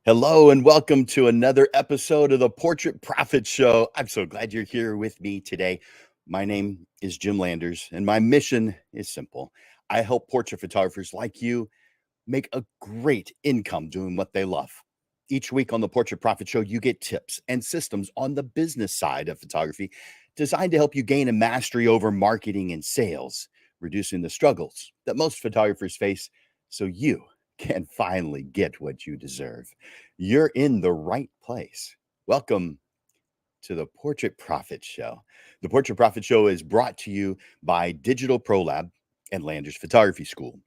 Hello and welcome to another episode of the Portrait Profit Show. I'm so glad you're here with me today. My name is Jim Landers, and my mission is simple. I help portrait photographers like you make a great income doing what they love. Each week on the Portrait Profit Show, you get tips and systems on the business side of photography designed to help you gain a mastery over marketing and sales, reducing the struggles that most photographers face so you can finally get what you deserve. You're in the right place. Welcome to the Portrait Profit Show. The Portrait Profit Show is brought to you by Digital Pro Lab and Landers Photography School.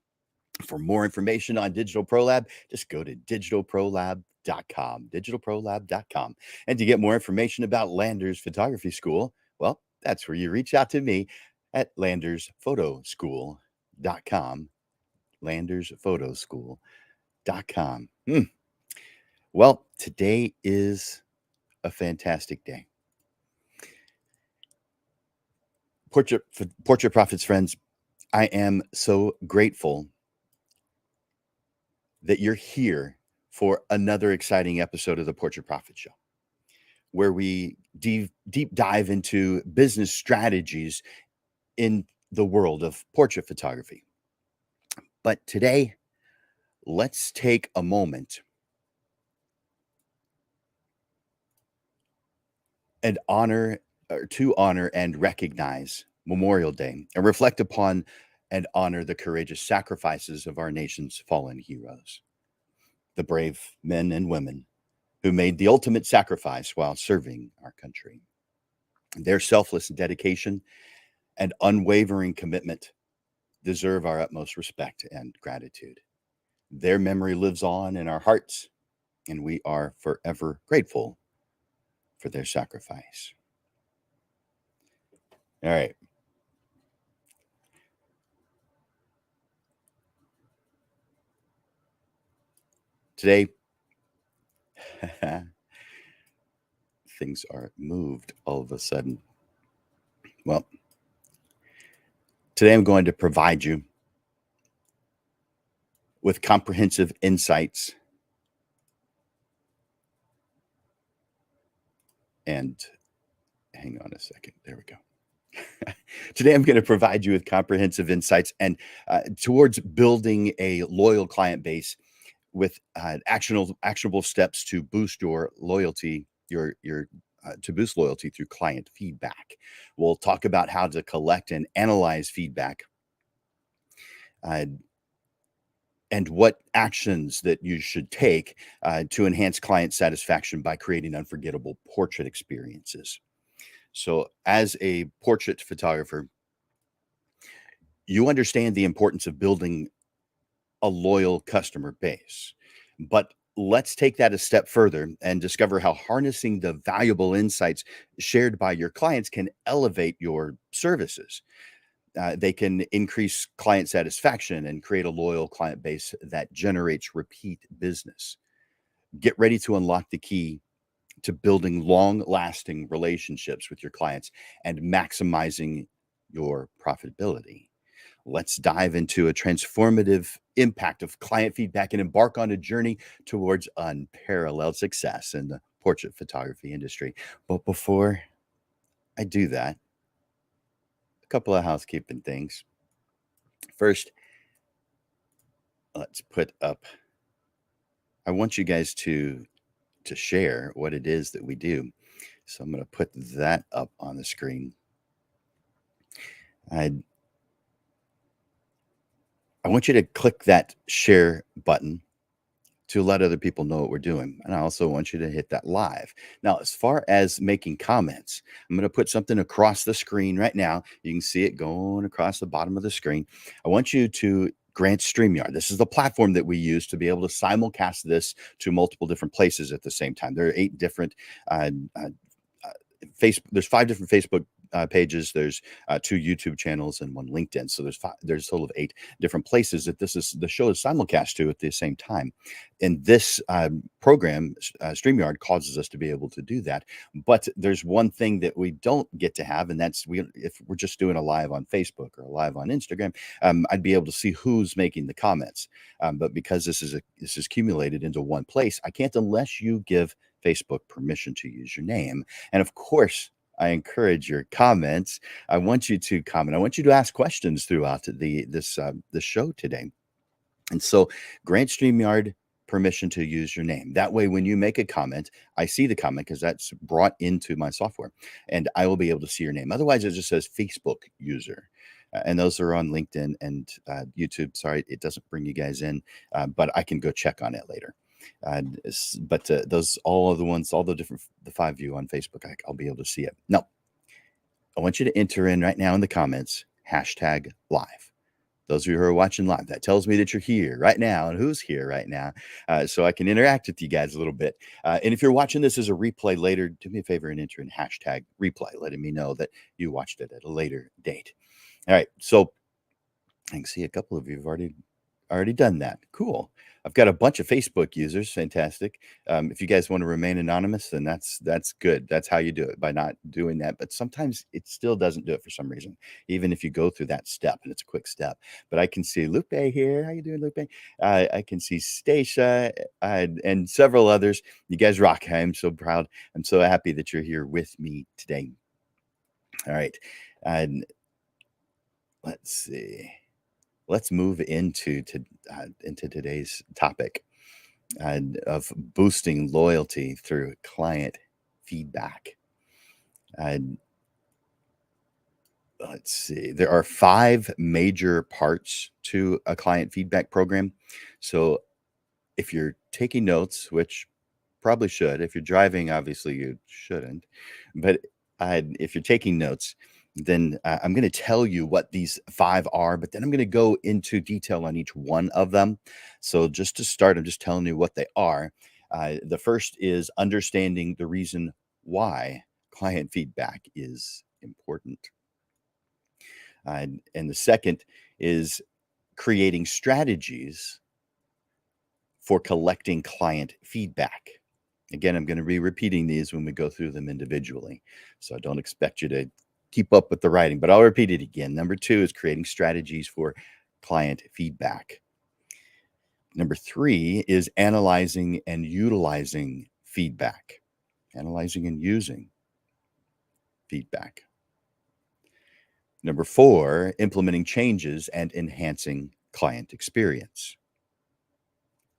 For more information on Digital Pro Lab, just go to digitalprolab.com, digitalprolab.com. And to get more information about Landers Photography School, well, that's where you reach out to me at landersphotoschool.com, landersphotoschool.com. Well, today is a fantastic day. Portrait Profits friends, I am so grateful that you're here for another exciting episode of the Portrait Profit Show, where we deep dive into business strategies in the world of portrait photography. But today, let's take a moment and honor and recognize Memorial Day and reflect upon and honor the courageous sacrifices of our nation's fallen heroes, the brave men and women who made the ultimate sacrifice while serving our country. Their selfless dedication and unwavering commitment deserve our utmost respect and gratitude. Their memory lives on in our hearts, and we are forever grateful for their sacrifice. All right. Today, things are moved all of a sudden. Well, today I'm going to provide you with comprehensive insights and hang on a second. There we go. Today, I'm going to provide you with comprehensive insights and towards building a loyal client base with actionable steps to boost your loyalty, to boost loyalty through client feedback. We'll talk about how to collect and analyze feedback, and what actions that you should take to enhance client satisfaction by creating unforgettable portrait experiences. So, as a portrait photographer, you understand the importance of building a loyal customer base. But let's take that a step further and discover how harnessing the valuable insights shared by your clients can elevate your services. They can increase client satisfaction and create a loyal client base that generates repeat business. Get ready to unlock the key to building long-lasting relationships with your clients and maximizing your profitability. Let's dive into a transformative impact of client feedback and embark on a journey towards unparalleled success in the portrait photography industry. But before I do that, a couple of housekeeping things. First, let's put up, I want you guys to share what it is that we do. So I'm going to put that up on the screen. I want you to click that share button to let other people know what we're doing. And I also want you to hit that live. Now, as far as making comments, I'm going to put something across the screen right now. You can see it going across the bottom of the screen. I want you to grant StreamYard. This is the platform that we use to be able to simulcast this to multiple different places at the same time. There are 8 different there's 5 different Facebook pages. There's 2 YouTube channels and 1 LinkedIn. So there's a total of 8 different places that the show is simulcast to at the same time. And this program, StreamYard, causes us to be able to do that. But there's one thing that we don't get to have, and that's if we're just doing a live on Facebook or a live on Instagram, I'd be able to see who's making the comments. But because this is accumulated into one place, I can't unless you give Facebook permission to use your name. And of course, I encourage your comments. I want you to comment. I want you to ask questions throughout this show today. And so grant StreamYard permission to use your name. That way, when you make a comment, I see the comment because that's brought into my software and I will be able to see your name. Otherwise, it just says Facebook user. And those are on LinkedIn and YouTube. Sorry, it doesn't bring you guys in, but I can go check on it later. But those, all of the ones, all the 5 of you on Facebook, I'll be able to see it. No, I want you to enter in right now in the comments, #live. Those of you who are watching live, that tells me that you're here right now and who's here right now, so I can interact with you guys a little bit. And if you're watching this as a replay later, do me a favor and enter in #replay, letting me know that you watched it at a later date. All right, so I can see a couple of you have already done that. Cool. I've got a bunch of Facebook users. Fantastic. If you guys want to remain anonymous, then that's good. That's how you do it, by not doing that. But sometimes it still doesn't do it for some reason, even if you go through that step, and it's a quick step. But I can see Lupe here. How you doing, Lupe? I can see Stacia and several others. You guys rock. I'm so proud. I'm so happy that you're here with me today. All right. And let's see. Let's move into today's topic of boosting loyalty through client feedback. Let's see. There are 5 major parts to a client feedback program. So if you're taking notes, which probably should, if you're driving, obviously you shouldn't, but if you're taking notes, then I'm going to tell you what these 5 are, but then I'm going to go into detail on each one of them. So just to start, I'm just telling you what they are. The first is understanding the reason why client feedback is important. And the second is creating strategies for collecting client feedback. Again, I'm going to be repeating these when we go through them individually. So I don't expect you to keep up with the writing, but I'll repeat it again. Number 2 is creating strategies for client feedback. Number 3 is analyzing and utilizing feedback. Analyzing and using feedback. Number 4, implementing changes and enhancing client experience.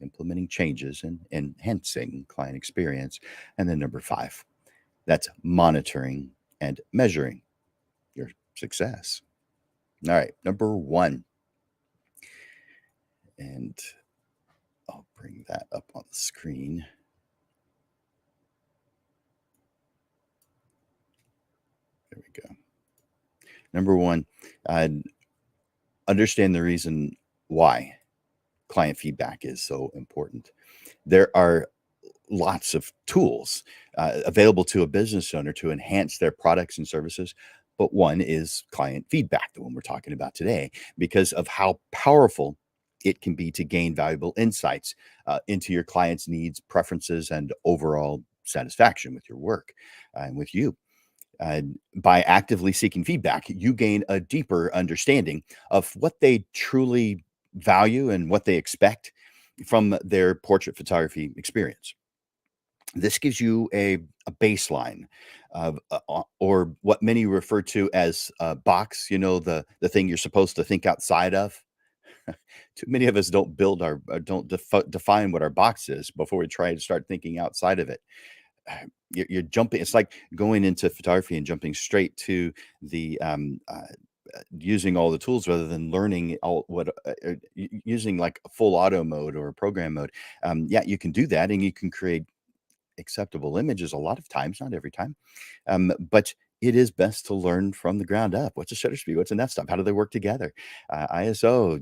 Implementing changes and enhancing client experience. And then number 5, that's monitoring and measuring your success. All right, number 1. And I'll bring that up on the screen. There we go. Number 1, understand the reason why client feedback is so important. There are lots of tools available to a business owner to enhance their products and services. But one is client feedback, the one we're talking about today, because of how powerful it can be to gain valuable insights into your client's needs, preferences, and overall satisfaction with your work and with you. By actively seeking feedback, you gain a deeper understanding of what they truly value and what they expect from their portrait photography experience. This gives you a baseline of, or what many refer to as a box, the thing you're supposed to think outside of. Too many of us don't build don't define what our box is before we try to start thinking outside of it. You're jumping. It's like going into photography and jumping straight to the using all the tools rather than learning using like a full auto mode or a program mode. Yeah, you can do that, and you can create acceptable images a lot of times, not every time. But it is best to learn from the ground up. What's a shutter speed? What's an f-stop? How do they work together? ISO,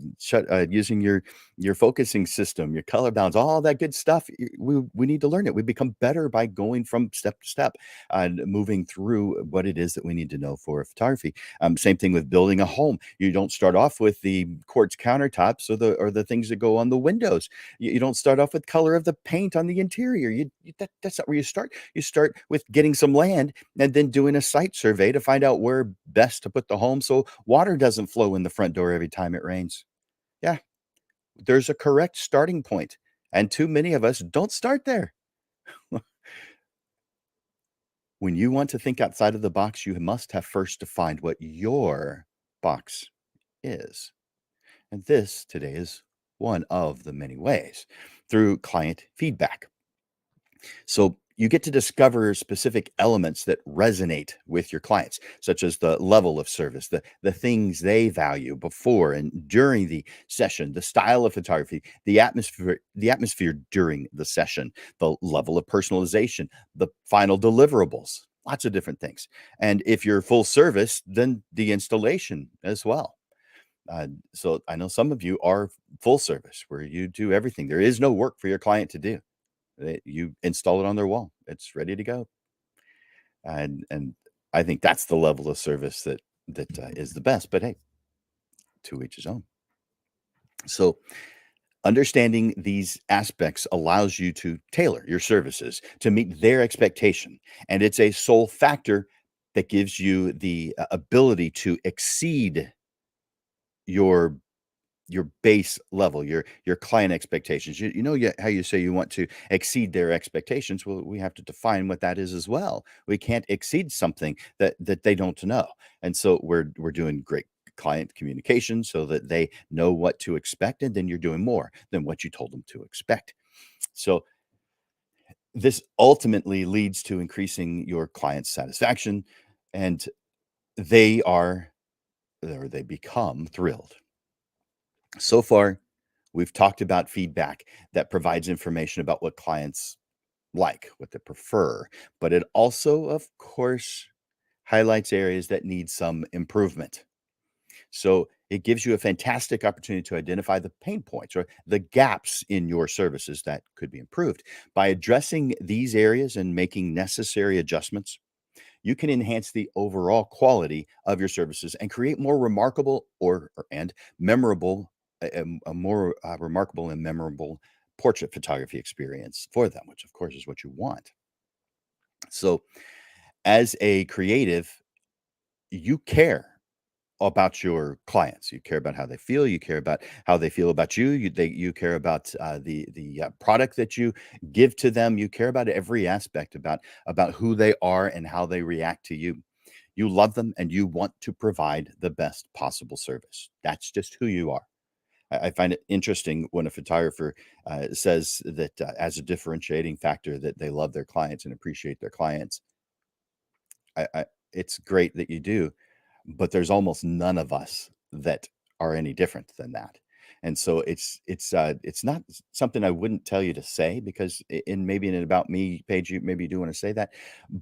using your focusing system, your color balance, all that good stuff. We need to learn it. We become better by going from step to step and moving through what it is that we need to know for photography. Same thing with building a home. You don't start off with the quartz countertops or the things that go on the windows. You don't start off with color of the paint on the interior. That's not where you start. You start with getting some land and then doing a site survey to find out where best to put the home so water doesn't flow in the front door every time it rains. Yeah, there's a correct starting point, and too many of us don't start there. When you want to think outside of the box, you must have first defined what your box is. And this today is one of the many ways through client feedback. So you get to discover specific elements that resonate with your clients, such as the level of service, the things they value before and during the session, the style of photography, the atmosphere during the session, the level of personalization, the final deliverables, lots of different things. And if you're full service, then the installation as well. So I know some of you are full service where you do everything. There is no work for your client to do. You install it on their wall. It's ready to go. And I think that's the level of service that is the best. But hey, to each his own. So understanding these aspects allows you to tailor your services to meet their expectation, and it's a sole factor that gives you the ability to exceed your your base level, your client expectations. You know how you say you want to exceed their expectations. Well, we have to define what that is as well. We can't exceed something that they don't know. And so we're doing great client communication so that they know what to expect, and then you're doing more than what you told them to expect. So this ultimately leads to increasing your client's satisfaction, and they are or they become thrilled. So far, we've talked about feedback that provides information about what clients like, what they prefer, but it also, of course, highlights areas that need some improvement. So it gives you a fantastic opportunity to identify the pain points or the gaps in your services that could be improved. By addressing these areas and making necessary adjustments, you can enhance the overall quality of your services and create more remarkable and memorable a more remarkable and memorable portrait photography experience for them, which of course is what you want. So as a creative, you care about your clients. You care about how they feel. You care about how they feel about you. You care about the product that you give to them. You care about every aspect about who they are and how they react to you. You love them and you want to provide the best possible service. That's just who you are. I find it interesting when a photographer says that as a differentiating factor that they love their clients and appreciate their clients. It's great that you do, but there's almost none of us that are any different than that. And so it's not something I wouldn't tell you to say because maybe in an about me page you maybe you do want to say that,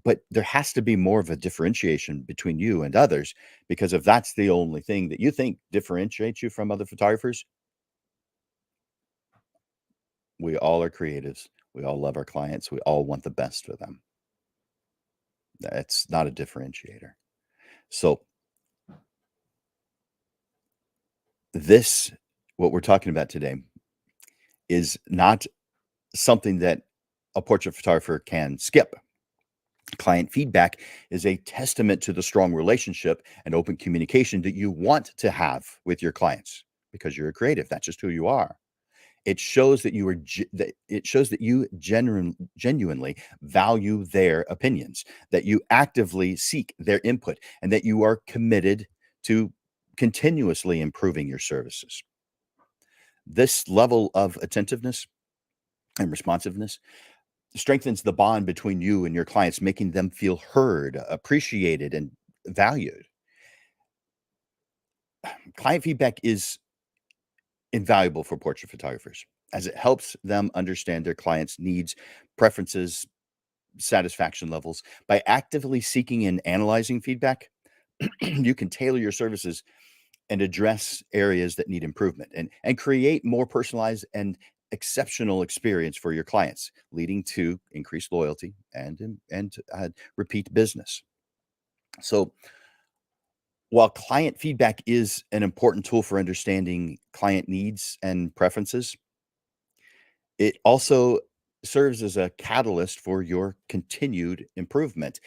but there has to be more of a differentiation between you and others because if that's the only thing that you think differentiates you from other photographers, we all are creatives. We all love our clients. We all want the best for them. That's not a differentiator. So this what we're talking about today is not something that a portrait photographer can skip. Client feedback is a testament to the strong relationship and open communication that you want to have with your clients because you're a creative. That's just who you are. It shows that it shows that you genuinely value their opinions, that you actively seek their input, and that you are committed to continuously improving your services. This level of attentiveness and responsiveness strengthens the bond between you and your clients, making them feel heard, appreciated, and valued. Client feedback is invaluable for portrait photographers as it helps them understand their clients' needs, preferences, satisfaction levels. By actively seeking and analyzing feedback, you can tailor your services and address areas that need improvement and create more personalized and exceptional experience for your clients, leading to increased loyalty and repeat business. So while client feedback is an important tool for understanding client needs and preferences, it also serves as a catalyst for your continued improvement.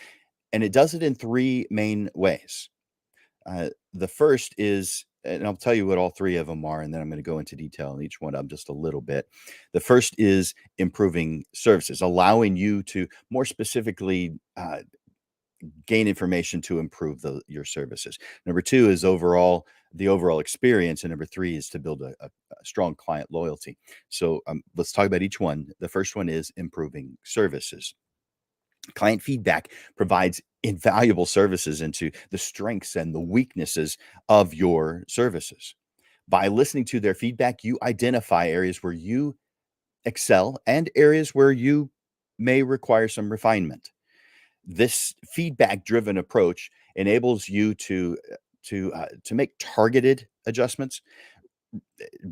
And it does it in three main ways. The first is, and I'll tell you what all three of them are, and then I'm going to go into detail on each one of them just a little bit. The first is improving services, allowing you to more specifically gain information to improve your services. Number two is the overall experience, and number three is to build a strong client loyalty. So let's talk about each one. The first one is improving services. Client feedback provides invaluable services into the strengths and the weaknesses of your services. By listening to their feedback, you identify areas where you excel and areas where you may require some refinement. This feedback-driven approach enables you to make targeted adjustments,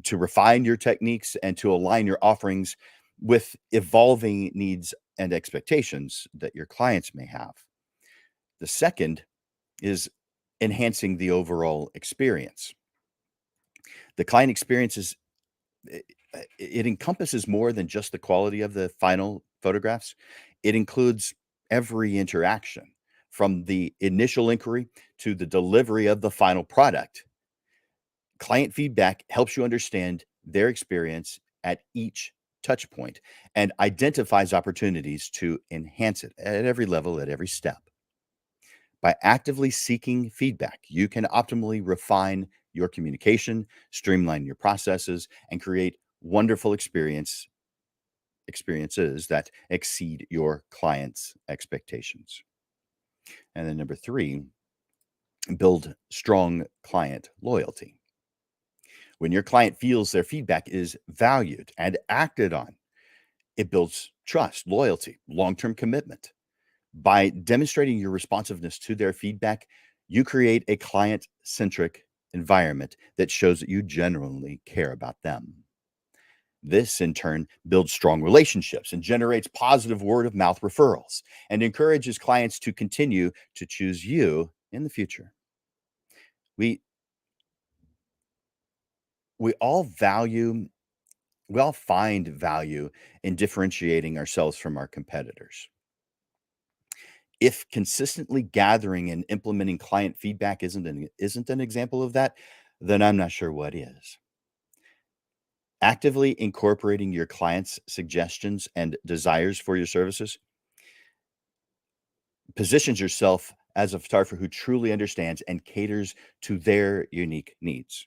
to refine your techniques, and to align your offerings with evolving needs and expectations that your clients may have. The second is enhancing the overall experience. The client experience it encompasses more than just the quality of the final photographs. It includes every interaction from the initial inquiry to the delivery of the final product. Client feedback helps you understand their experience at each touch point and identifies opportunities to enhance it at every level, at every step. By actively seeking feedback, you can optimally refine your communication, streamline your processes, and create wonderful experiences that exceed your clients' expectations. And then number three, build strong client loyalty. When your client feels their feedback is valued and acted on, it builds trust, loyalty, long-term commitment. By demonstrating your responsiveness to their feedback, you create a client-centric environment that shows that you genuinely care about them. This, in turn, builds strong relationships and generates positive word of mouth referrals and encourages clients to continue to choose you in the future. We we all value we all find value in differentiating ourselves from our competitors. If consistently gathering and implementing client feedback isn't an example of that, then I'm not sure what is. Actively incorporating your clients' suggestions and desires for your services positions yourself as a photographer who truly understands and caters to their unique needs.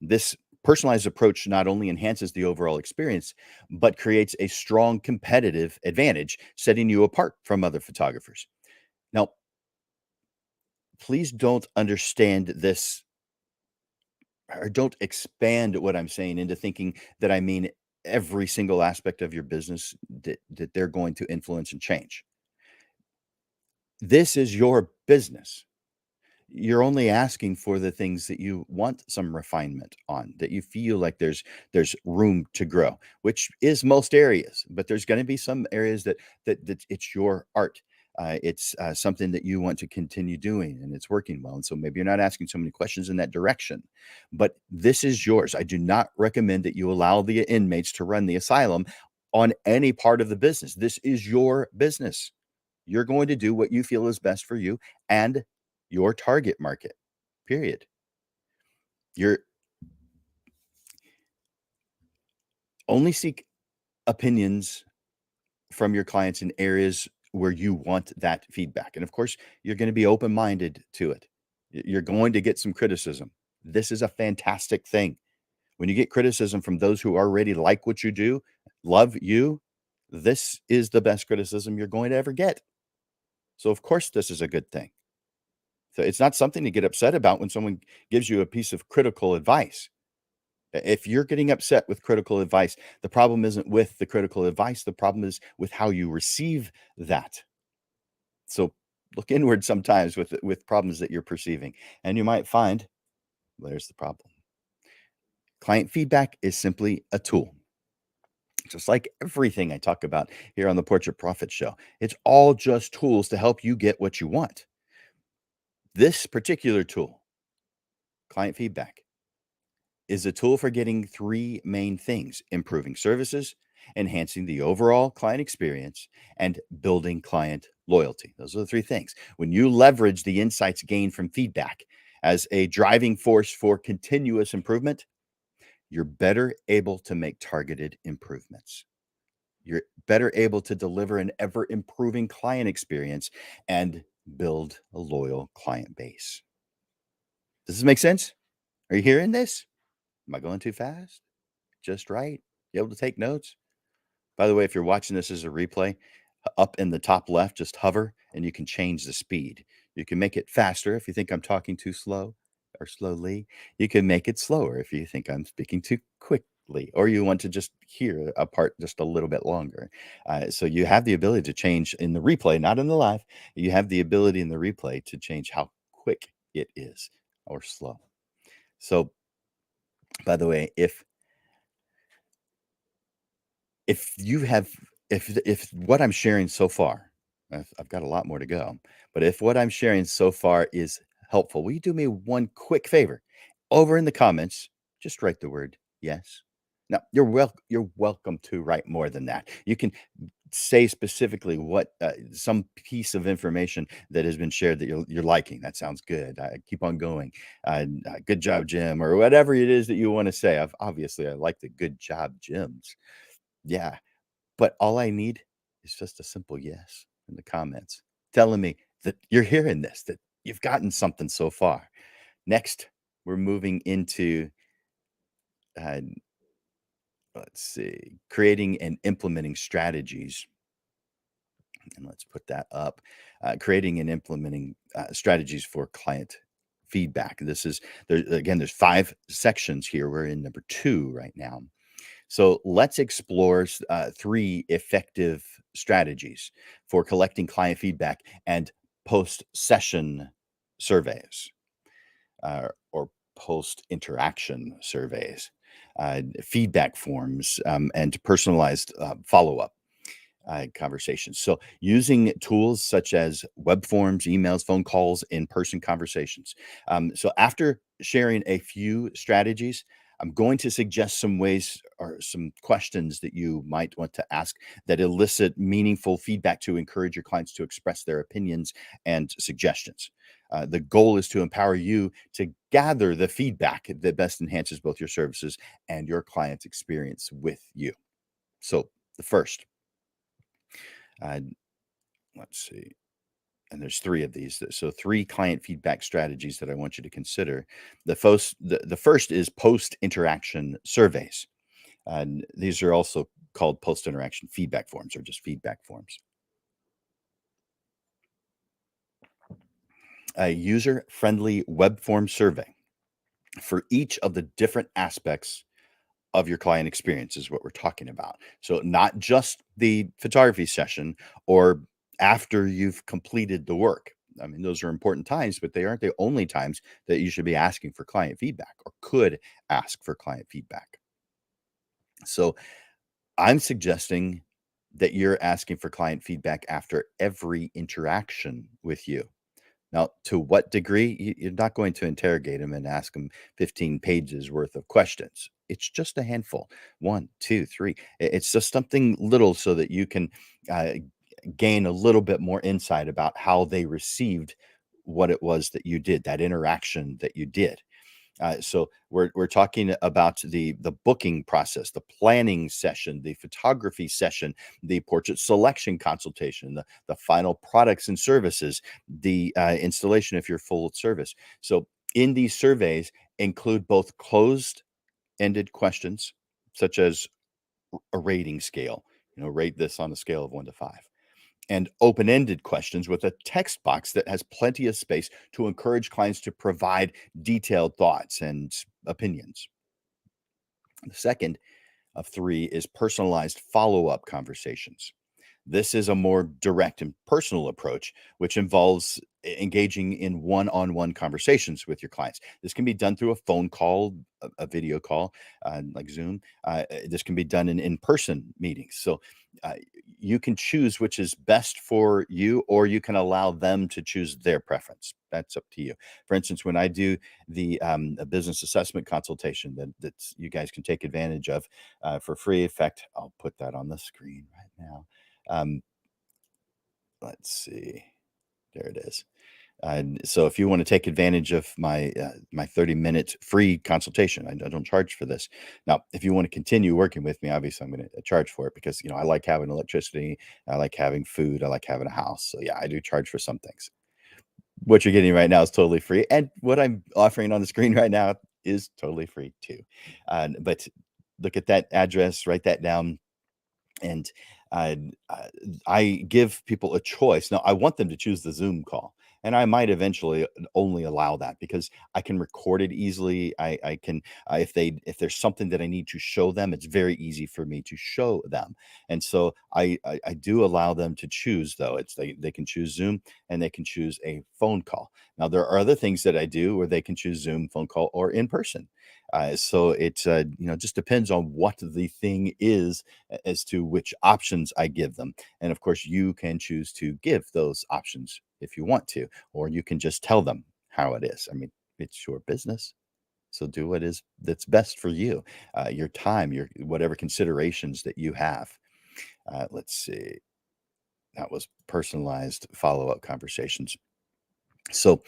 This personalized approach not only enhances the overall experience, but creates a strong competitive advantage, setting you apart from other photographers. Now, please don't understand this or don't expand what I'm saying into thinking that I mean every single aspect of your business that they're going to influence and change. This is your business. You're only asking for the things that you want some refinement on, that you feel like there's room to grow, which is most areas, but there's going to be some areas that it's your art. It's something that you want to continue doing and it's working well. And so maybe you're not asking so many questions in that direction, but this is yours. I do not recommend that you allow the inmates to run the asylum on any part of the business. This is your business. You're going to do what you feel is best for you and your target market, period. You're only seek opinions from your clients in areas where you want that feedback. And of course, you're going to be open-minded to it. You're going to get some criticism. This is a fantastic thing. When you get criticism from those who already like what you do, love you, this is the best criticism you're going to ever get. So of course, this is a good thing. So it's not something to get upset about when someone gives you a piece of critical advice. If you're getting upset with critical advice, the problem isn't with the critical advice, the problem is with how you receive that. So look inward sometimes with problems that you're perceiving, and you might find there's the problem. Client feedback is simply a tool. Just like everything I talk about here on the Portrait Profit Show, it's all just tools to help you get what you want. This particular tool, client feedback, is a tool for getting three main things: improving services, enhancing the overall client experience, and building client loyalty. Those are the three things. When you leverage the insights gained from feedback as a driving force for continuous improvement, you're better able to make targeted improvements. You're better able to deliver an ever improving client experience and build a loyal client base. Does this make sense? Are you hearing this? Am I going too fast? Just right? You able to take notes? By the way, if you're watching this as a replay, up in the top left, just hover and you can change the speed. You can make it faster if you think I'm talking too slow or slowly. You can make it slower if you think I'm speaking too quickly, or you want to just hear a part just a little bit longer. So you have the ability to change in the replay, not in the live. You have the ability in the replay to change how quick it is or slow. So, by the way, if you have if what I'm sharing so far, I've got a lot more to go, but if what I'm sharing so far is helpful, will you do me one quick favor? Over in the comments, just write the word yes. Now, you're welcome to write more than that. You can say specifically what some piece of information that has been shared that you're liking. That sounds good. Keep on going. Good job, Jim, or whatever it is that you want to say. Obviously, I like the good job, Jims. Yeah, but all I need is just a simple yes in the comments telling me that you're hearing this, that you've gotten something so far. Next, we're moving into, uh, let's see, creating and implementing strategies. And let's put that up. Creating and implementing strategies for client feedback. This is, there's 5 sections here. We're in number 2 right now. So let's explore 3 effective strategies for collecting client feedback and post session surveys or post interaction surveys, feedback forms, and personalized follow up conversations. So, using tools such as web forms, emails, phone calls, in person conversations. So, after sharing a few strategies, I'm going to suggest some ways or some questions that you might want to ask that elicit meaningful feedback to encourage your clients to express their opinions and suggestions. The goal is to empower you to gather the feedback that best enhances both your services and your client's experience with you. So, the first, uh, let's see. And there's 3 of these. So 3 client feedback strategies that I want you to consider. The first is post-interaction surveys. And these are also called post-interaction feedback forms or just feedback forms. A user-friendly web form survey for each of the different aspects of your client experience is what we're talking about. So not just the photography session or after you've completed the work. I mean, those are important times, but they aren't the only times that you should be asking for client feedback or could ask for client feedback. So I'm suggesting that you're asking for client feedback after every interaction with you. Now, to what degree? You're not going to interrogate them and ask them 15 pages worth of questions. It's just a handful, 1, 2, 3. It's just something little so that you can uh, gain a little bit more insight about how they received what it was that you did, that interaction that you did. So we're talking about the booking process, the planning session, the photography session, the portrait selection consultation, the final products and services, the installation if you're full service. So in these surveys include both closed-ended questions, such as a rating scale. Rate this on a scale of 1 to 5, and open-ended questions with a text box that has plenty of space to encourage clients to provide detailed thoughts and opinions. The second of three is personalized follow up conversations. This is a more direct and personal approach, which involves engaging in one on one conversations with your clients. This can be done through a phone call, a video call, like Zoom. This can be done in person meetings. So uh, you can choose which is best for you, or you can allow them to choose their preference. That's up to you. For instance, when I do the a business assessment consultation that you guys can take advantage of for free. In fact, I'll put that on the screen right now. Um, let's see. There it is. So if you want to take advantage of my 30-minute free consultation, I don't charge for this. Now, if you want to continue working with me, obviously I'm going to charge for it because I like having electricity, I like having food, I like having a house. So yeah, I do charge for some things. What you're getting right now is totally free, and what I'm offering on the screen right now is totally free too. But look at that address, write that down, and uh, uh, I give people a choice. Now, I want them to choose the Zoom call, and I might eventually only allow that because I can record it easily. I can if there's something that I need to show them, it's very easy for me to show them, and so I do allow them to choose. Though it's they can choose Zoom and they can choose a phone call. Now, there are other things that I do where they can choose Zoom, phone call, or in person. So it just depends on what the thing is as to which options I give them. And of course, you can choose to give those options if you want to, or you can just tell them how it is. I mean, it's your business. So do what is that's best for you, your time, your whatever considerations that you have. Let's see. That was personalized follow-up conversations. So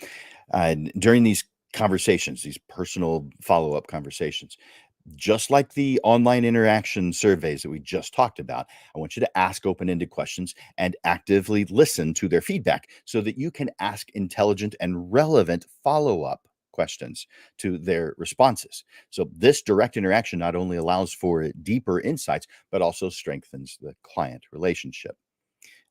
during these conversations, these personal follow-up conversations, just like the online interaction surveys that we just talked about, I want you to ask open ended questions and actively listen to their feedback so that you can ask intelligent and relevant follow up questions to their responses. So, this direct interaction not only allows for deeper insights, but also strengthens the client relationship.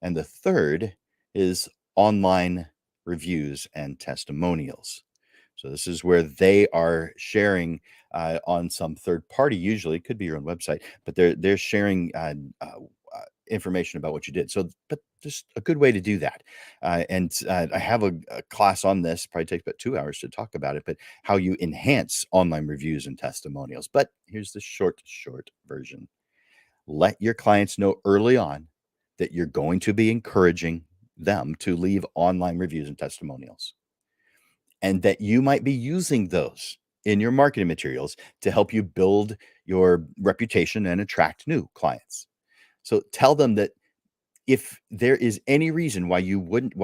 And the third is online reviews and testimonials. So this is where they are sharing on some third party. Usually, it could be your own website, but they're sharing information about what you did. So, but just a good way to do that. And I have a class on this. Probably takes about 2 hours to talk about it. But how you enhance online reviews and testimonials. But here's the short version. Let your clients know early on that you're going to be encouraging them to leave online reviews and testimonials, and that you might be using those in your marketing materials to help you build your reputation and attract new clients. So tell them that if there is any reason why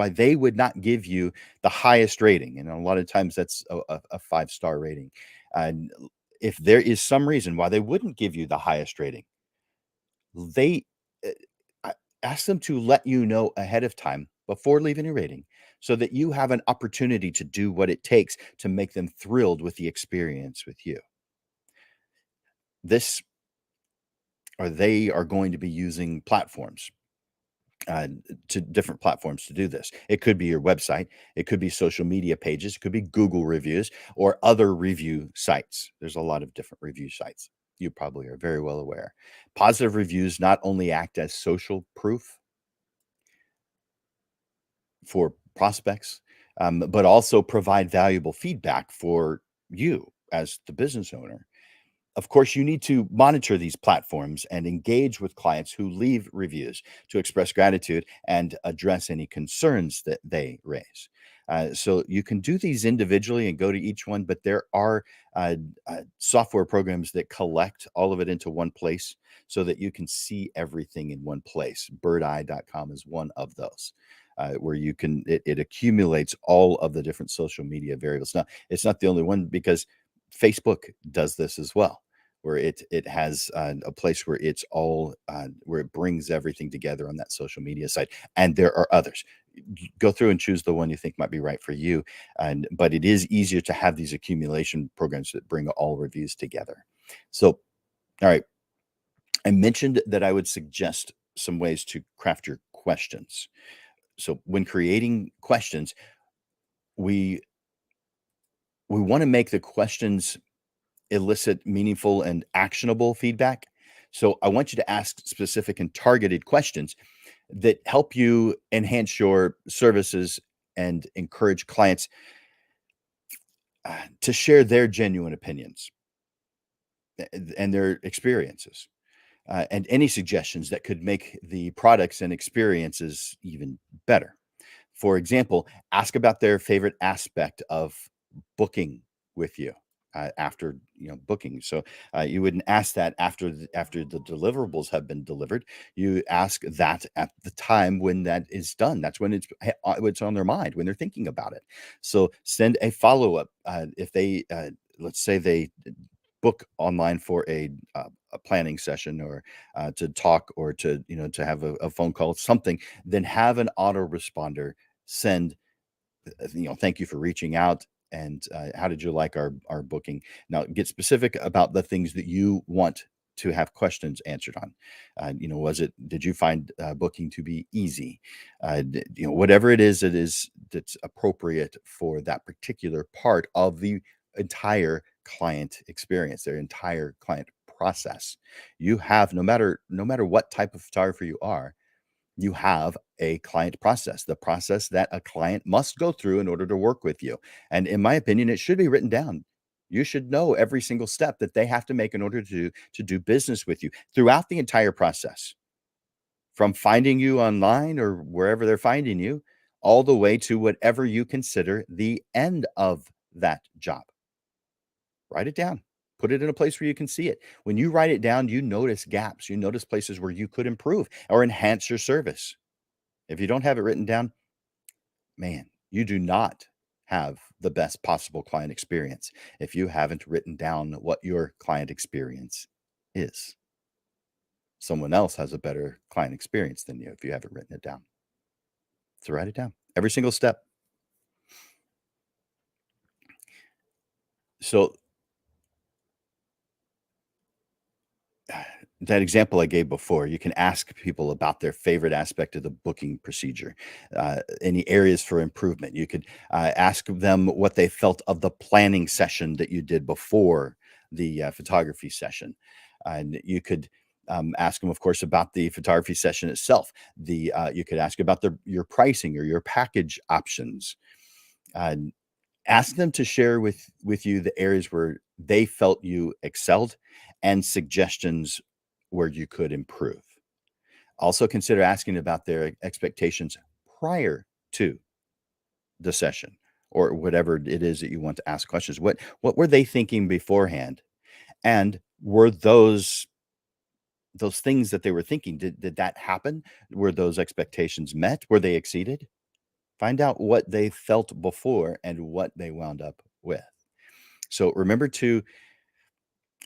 they would not give you the highest rating, and a lot of times that's a 5-star rating, and if there is some reason why they wouldn't give you the highest rating, they uh, ask them to let you know ahead of time before leaving a rating so that you have an opportunity to do what it takes to make them thrilled with the experience with you. This or they are going to be using platforms uh, to different platforms to do this. It could be your website, it could be social media pages, it could be Google reviews or other review sites. There's a lot of different review sites. You probably are very well aware. Positive reviews not only act as social proof for prospects, but also provide valuable feedback for you as the business owner. Of course, you need to monitor these platforms and engage with clients who leave reviews to express gratitude and address any concerns that they raise. So you can do these individually and go to each one, but there are software programs that collect all of it into one place so that you can see everything in one place. Birdeye.com is one of those. Where it accumulates all of the different social media variables. Now, it's not the only one because Facebook does this as well, where it has a place where it's all where it brings everything together on that social media site. And there are others. Go through and choose the one you think might be right for you. But it is easier to have these accumulation programs that bring all reviews together. So, all right, I mentioned that I would suggest some ways to craft your questions. So when creating questions, we we want to make the questions elicit meaningful and actionable feedback. So I want you to ask specific and targeted questions that help you enhance your services and encourage clients to share their genuine opinions and their experiences, and any suggestions that could make the products and experiences even better. For example, ask about their favorite aspect of booking with you after booking. So you wouldn't ask that after the deliverables have been delivered. You ask that at the time when that is done. That's when it's on their mind, when they're thinking about it. So send a follow up if they let's say they book online for a planning session, or to talk, or to to have a phone call, something. Then have an autoresponder send, thank you for reaching out, and how did you like our booking? Now get specific about the things that you want to have questions answered on. Did you find booking to be easy? Whatever it is that's appropriate for that particular part of the entire client experience, their entire client process. You have, no matter what type of photographer you are, you have a client process, the process that a client must go through in order to work with you. And in my opinion, it should be written down. You should know every single step that they have to make in order to do business with you throughout the entire process, from finding you online or wherever they're finding you, all the way to whatever you consider the end of that job. Write it down. Put it in a place where you can see it. When you write it down, you notice gaps. You notice places where you could improve or enhance your service. If you don't have it written down, man, you do not have the best possible client experience if you haven't written down what your client experience is. Someone else has a better client experience than you if you haven't written it down. So write it down, every single step. So that example I gave before, you can ask people about their favorite aspect of the booking procedure, any areas for improvement. You could ask them what they felt of the planning session that you did before the photography session. And you could ask them, of course, about the photography session itself. You could ask about your pricing or your package options. Uh, Ask them to share with you the areas where they felt you excelled, and suggestions where you could improve. Also consider asking about their expectations prior to the session, or whatever it is that you want to ask questions. What were they thinking beforehand? And were those things that they were thinking, did that happen? Were those expectations met? Were they exceeded? Find out what they felt before and what they wound up with. So remember to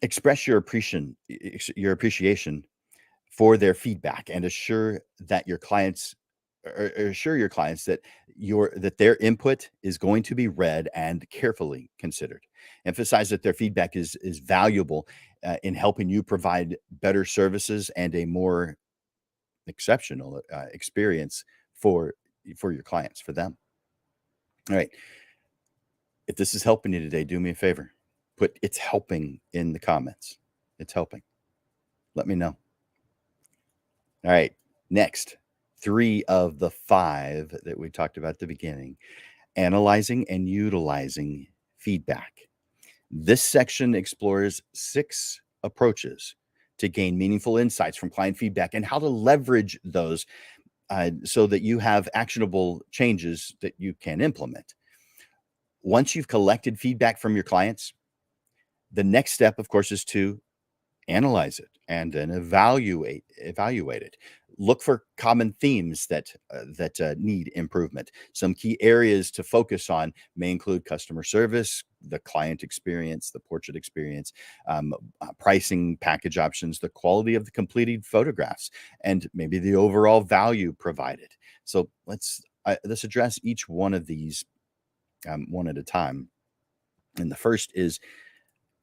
express your appreciation for their feedback, and assure your clients that their input is going to be read and carefully considered. Emphasize that their feedback is valuable in helping you provide better services and a more exceptional experience for your clients, for them. All right. If this is helping you today, do me a favor. Put "it's helping" in the comments. It's helping. Let me know. All right. Next, 3 of the 5 that we talked about at the beginning: analyzing and utilizing feedback. This section explores 6 approaches to gain meaningful insights from client feedback, and how to leverage those so that you have actionable changes that you can implement. Once you've collected feedback from your clients, the next step, of course, is to analyze it and then evaluate it. Look for common themes that need improvement. Some key areas to focus on may include customer service, the client experience, the portrait experience, pricing, package options, the quality of the completed photographs, and maybe the overall value provided. So let's address each one of these one at a time. And the first is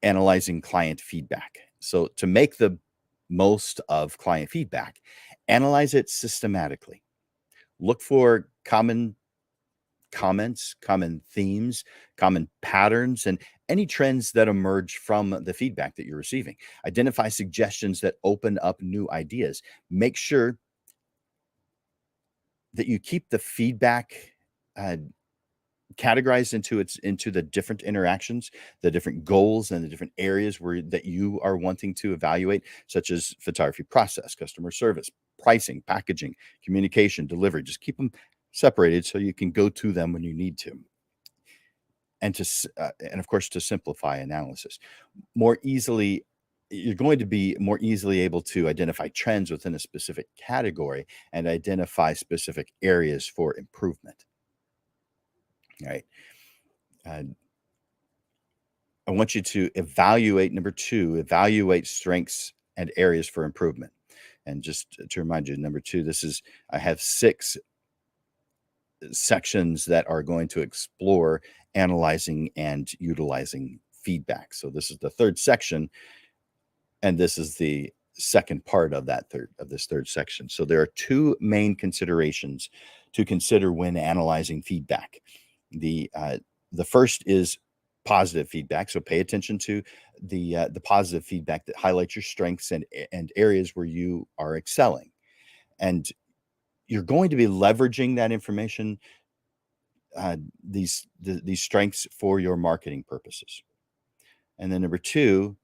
analyzing client feedback. So to make the most of client feedback, analyze it systematically. Look for common comments, common themes, common patterns, and any trends that emerge from the feedback that you're receiving. Identify suggestions that open up new ideas. Make sure that you keep the feedback uh, categorized into the different interactions, the different goals, and the different areas where that you are wanting to evaluate, such as photography process, customer service, pricing, packaging, communication, delivery. Just keep them separated so you can go to them when you need to. And of course, to simplify analysis more easily, you're going to be more easily able to identify trends within a specific category and identify specific areas for improvement. Right. Uh, I want you to evaluate number 2, evaluate strengths and areas for improvement. And just to remind you, number 2, I have 6 sections that are going to explore analyzing and utilizing feedback. So this is the third section, and this is the second part of this third section. So there are 2 main considerations to consider when analyzing feedback. The first is positive feedback. So pay attention to the positive feedback that highlights your strengths and areas where you are excelling. And you're going to be leveraging that information, these strengths for your marketing purposes. And then number 2,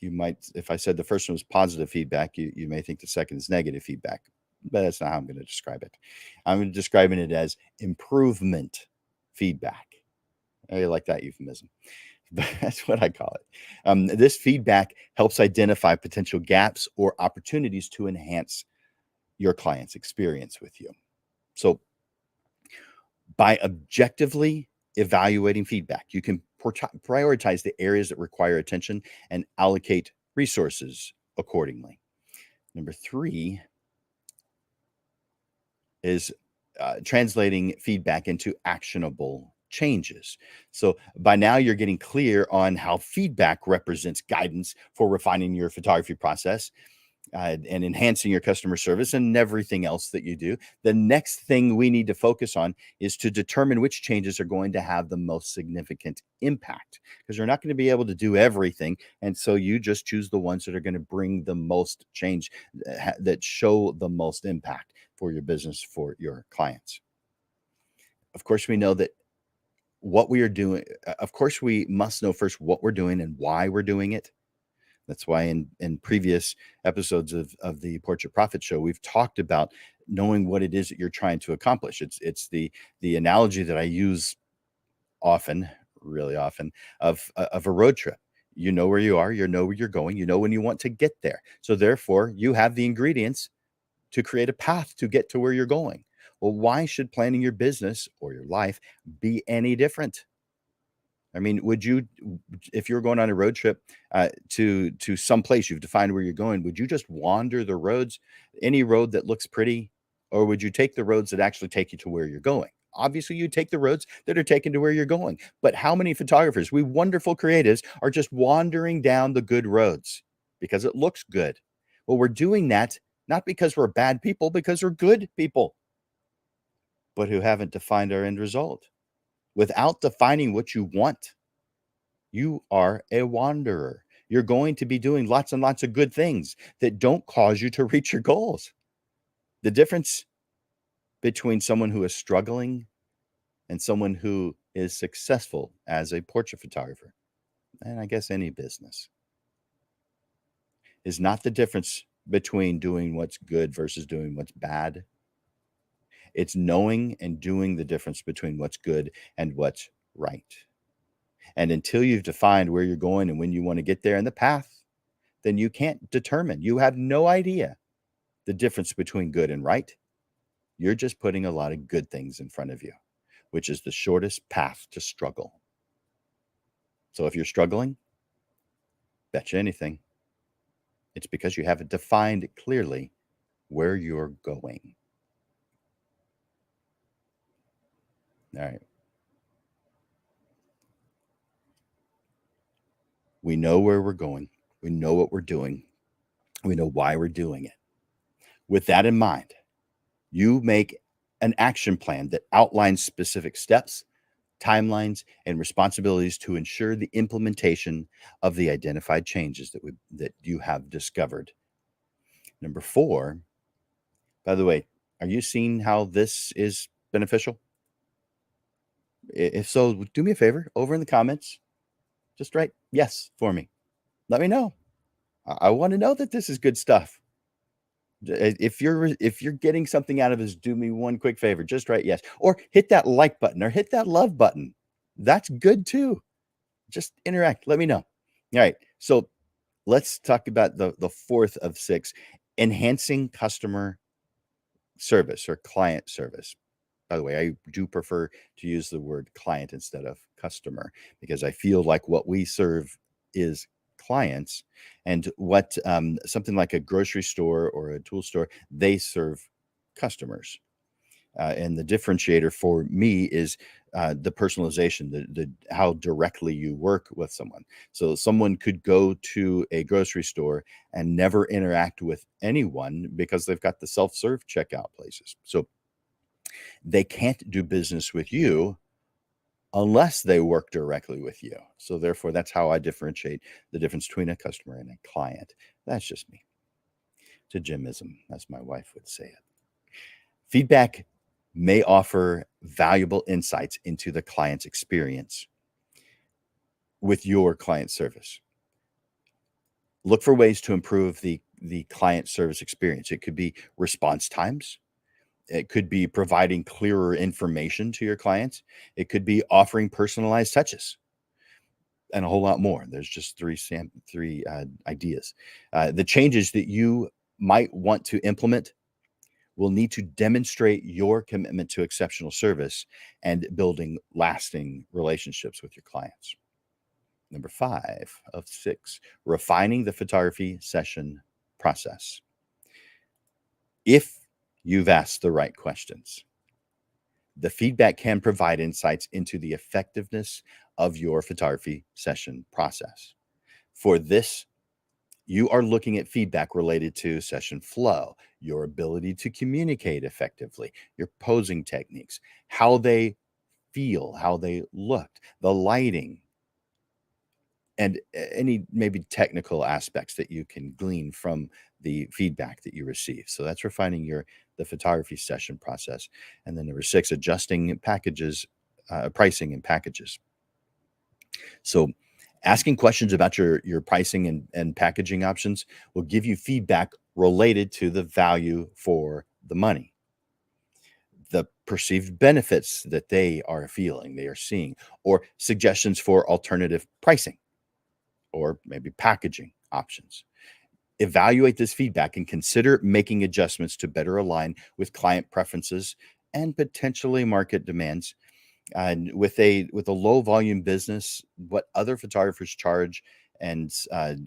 if I said the first one was positive feedback, you may think the second is negative feedback, but that's not how I'm going to describe it. I'm describing it as improvement feedback. I like that euphemism, but that's what I call it. This feedback helps identify potential gaps or opportunities to enhance your client's experience with you. So by objectively evaluating feedback, you can prioritize the areas that require attention and allocate resources accordingly. Number 3 is translating feedback into actionable changes. So by now you're getting clear on how feedback represents guidance for refining your photography process and enhancing your customer service and everything else that you do. The next thing we need to focus on is to determine which changes are going to have the most significant impact, because you're not going to be able to do everything. And so you just choose the ones that are going to bring the most change, that show the most impact for your business, for your clients. Of course, we know that what we are doing, of course, we must know first what we're doing and why we're doing it. That's why in previous episodes of the Portrait Profit Show, we've talked about knowing what it is that you're trying to accomplish. It's the analogy that I use often, really often, of a road trip. You know where you are, you know where you're going, you know when you want to get there. So therefore, you have the ingredients to create a path to get to where you're going. Well, why should planning your business or your life be any different? I mean, if you're going on a road trip to some place, you've defined where you're going, would you just wander the roads, any road that looks pretty, or would you take the roads that actually take you to where you're going? Obviously, you take the roads that are taken to where you're going. But how many photographers, we wonderful creatives, are just wandering down the good roads because it looks good? Well, we're doing that not because we're bad people, because we're good people, but who haven't defined our end result. Without defining what you want, you are a wanderer. You're going to be doing lots and lots of good things that don't cause you to reach your goals. The difference between someone who is struggling and someone who is successful as a portrait photographer, and I guess any business, is not the difference between doing what's good versus doing what's bad. It's knowing and doing the difference between what's good and what's right. And until you've defined where you're going and when you want to get there in the path, then you can't determine. You have no idea the difference between good and right. You're just putting a lot of good things in front of you, which is the shortest path to struggle. So if you're struggling, bet you anything, it's because you haven't defined clearly where you're going. All right. We know where we're going. We know what we're doing. We know why we're doing it. With that in mind, you make an action plan that outlines specific steps, timelines, and responsibilities to ensure the implementation of the identified changes that you have discovered. Number 4, by the way, are you seeing how this is beneficial? If so, do me a favor over in the comments, just write yes for me. Let me know. I want to know that this is good stuff. If you're getting something out of this, do me one quick favor, just write yes, or hit that like button or hit that love button. That's good too. Just interact. Let me know. All right. So let's talk about the fourth of 6, enhancing customer service or client service. By the way, I do prefer to use the word client instead of customer because I feel like what we serve is clients, and what something like a grocery store or a tool store, they serve customers. And the differentiator for me is the personalization, the how directly you work with someone. So someone could go to a grocery store and never interact with anyone because they've got the self-serve checkout places. So they can't do business with you unless they work directly with you. So therefore, that's how I differentiate the difference between a customer and a client. That's just me. It's a Jimism, as my wife would say it. Feedback may offer valuable insights into the client's experience with your client service. Look for ways to improve the client service experience. It could be response times. It could be providing clearer information to your clients. It could be offering personalized touches and a whole lot more. There's just three ideas. The changes that you might want to implement will need to demonstrate your commitment to exceptional service and building lasting relationships with your clients. Number 5 of 6, refining the photography session process. If you've asked the right questions, the feedback can provide insights into the effectiveness of your photography session process. For this, you are looking at feedback related to session flow, your ability to communicate effectively, your posing techniques, how they feel, how they looked, the lighting, and any maybe technical aspects that you can glean from the feedback that you receive. So that's refining the photography session process. And then number 6, adjusting packages, pricing and packages. So asking questions about your pricing and packaging options will give you feedback related to the value for the money, the perceived benefits that they are feeling, they are seeing, or suggestions for alternative pricing or maybe packaging options. Evaluate this feedback and consider making adjustments to better align with client preferences and potentially market demands. And with a low volume business, what other photographers charge and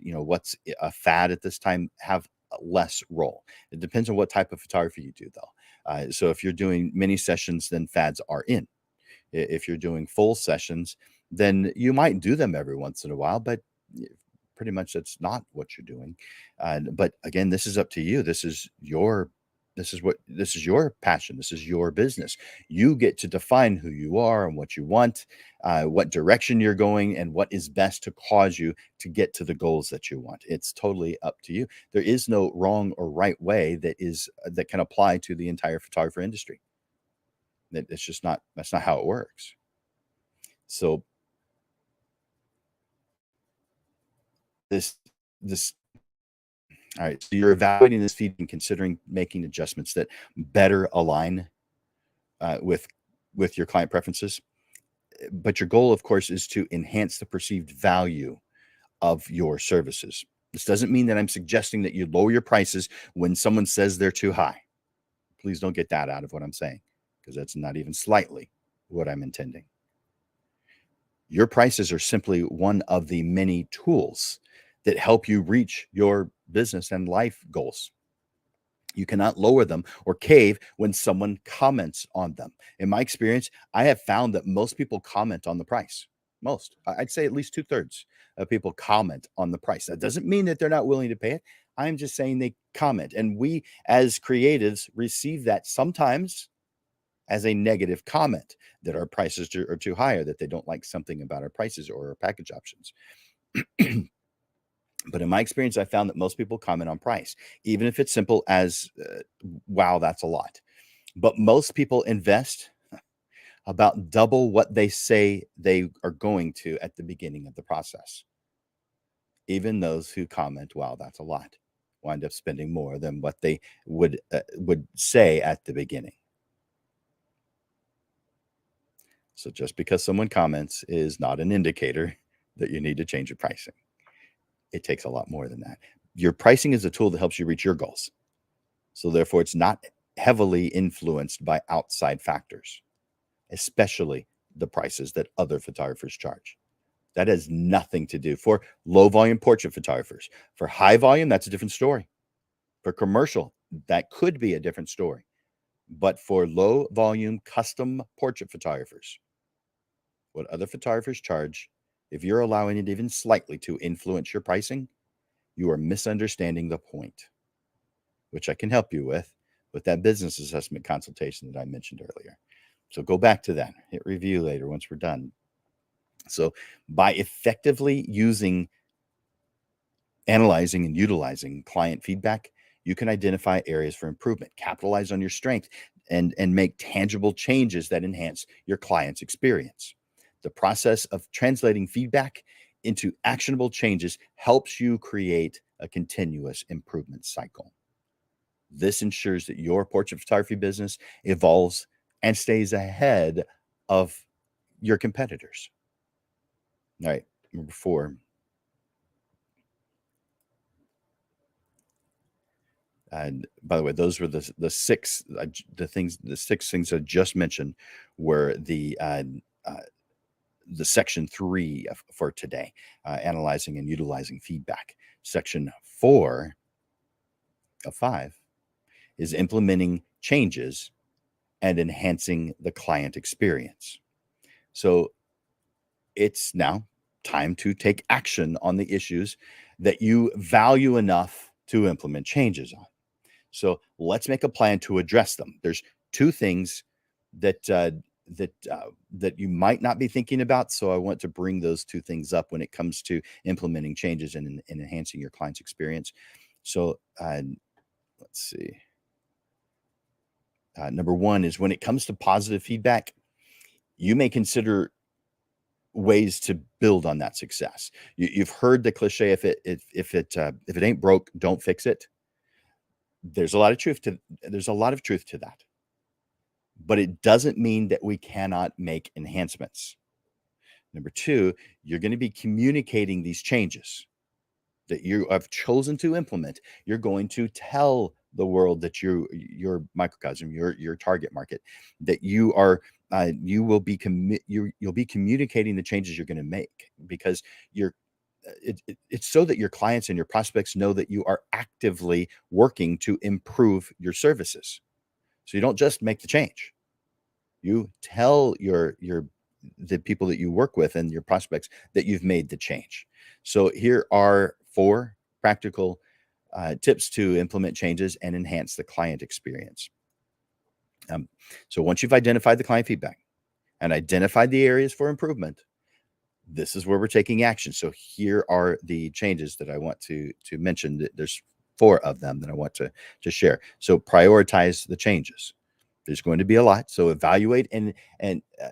what's a fad at this time have less role. It depends on what type of photography you do, though. So if you're doing mini sessions, then fads are in. If you're doing full sessions, then you might do them every once in a while, but pretty much that's not what you're doing. But again, this is up to you. This is your passion. This is your business. You get to define who you are and what you want, what direction you're going, and what is best to cause you to get to the goals that you want. It's totally up to you. There is no wrong or right way that can apply to the entire photographer industry. That's not how it works. So this all right. So you're evaluating this feed and considering making adjustments that better align with your client preferences. But your goal, of course, is to enhance the perceived value of your services. This doesn't mean that I'm suggesting that you lower your prices when someone says they're too high. Please don't get that out of what I'm saying, because that's not even slightly what I'm intending. Your prices are simply one of the many tools that help you reach your business and life goals. You cannot lower them or cave when someone comments on them. In my experience, I have found that most people comment on the price. Most, I'd say at least 2/3 of people comment on the price. That doesn't mean that they're not willing to pay it. I'm just saying they comment. And we as creatives receive that sometimes as a negative comment that our prices are too high, or that they don't like something about our prices or our package options. But in my experience, I found that most people comment on price, even if it's simple as, wow, that's a lot. But most people invest about double what they say they are going to at the beginning of the process. Even those who comment, wow, that's a lot, wind up spending more than what they would say at the beginning. So just because someone comments is not an indicator that you need to change your pricing. It takes a lot more than that. Your pricing is a tool that helps you reach your goals. So therefore, it's not heavily influenced by outside factors, especially the prices that other photographers charge. That has nothing to do for low volume portrait photographers. For high volume, that's a different story. For commercial, that could be a different story. But for low volume custom portrait photographers, what other photographers charge, if you're allowing it even slightly to influence your pricing, you are misunderstanding the point, which I can help you with that business assessment consultation that I mentioned earlier. So go back to that, hit review later once we're done. So by effectively analyzing and utilizing client feedback, you can identify areas for improvement, capitalize on your strength, and make tangible changes that enhance your client's experience. The process of translating feedback into actionable changes helps you create a continuous improvement cycle. This ensures that your portrait photography business evolves and stays ahead of your competitors. All right, number 4. And by the way, those were the 6 the 6 things I just mentioned were the section 3 for today, analyzing and utilizing feedback. Section 4 of 5 is implementing changes and enhancing the client experience. So it's now time to take action on the issues that you value enough to implement changes on. So let's make a plan to address them. There's 2 things that that you might not be thinking about. So I want to bring those 2 things up when it comes to implementing changes and enhancing your client's experience. So let's see. Number 1 is when it comes to positive feedback, you may consider ways to build on that success. You've heard the cliche, if it ain't broke, don't fix it. There's a lot of truth to that. But it doesn't mean that we cannot make enhancements. Number 2, you're going to be communicating these changes that you have chosen to implement. You're going to tell the world that your microcosm, your target market, that you will be you'll be communicating the changes you're going to make, because it's so that your clients and your prospects know that you are actively working to improve your services. So you don't just make the change. You tell the people that you work with and your prospects that you've made the change. So here are 4 practical tips to implement changes and enhance the client experience. So once you've identified the client feedback and identified the areas for improvement, this is where we're taking action. So here are the changes that I want to mention. There's 4 of them that I want to share. So prioritize the changes. There's going to be a lot. So evaluate and